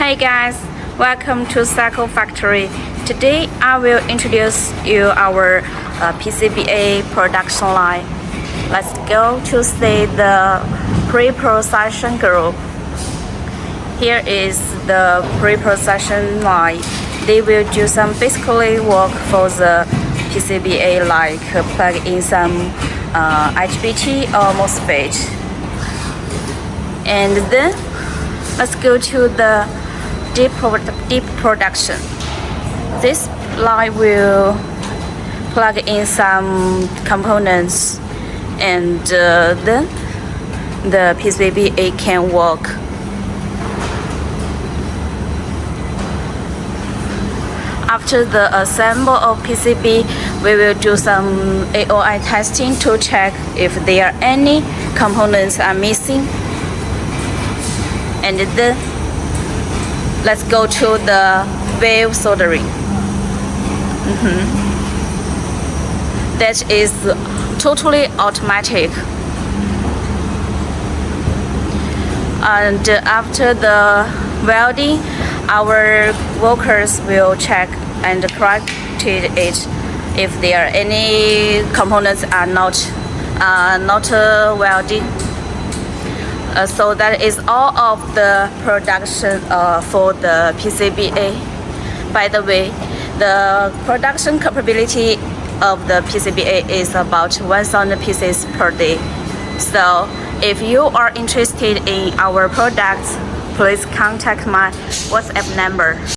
Hey guys, welcome to SAKO Factory. Today I will introduce you our PCBA production line. Let's go to see the pre-processing group. Here is the pre-processing line. They will do some basically work for the PCBA, like plug in some IGBT or MOSFET. And then let's go to the deep production. This line will plug in some components, and then the PCBA can work. After the assemble of PCB, we will do some AOI testing to check if there are any components are missing. And then let's go to the wave soldering. That is totally automatic. And after the welding, our workers will check and correct it if there are any components are not welding. So that is all of the production for the PCBA. By the way, the production capability of the PCBA is about 1,000 pieces per day. So if you are interested in our products, please contact my WhatsApp number.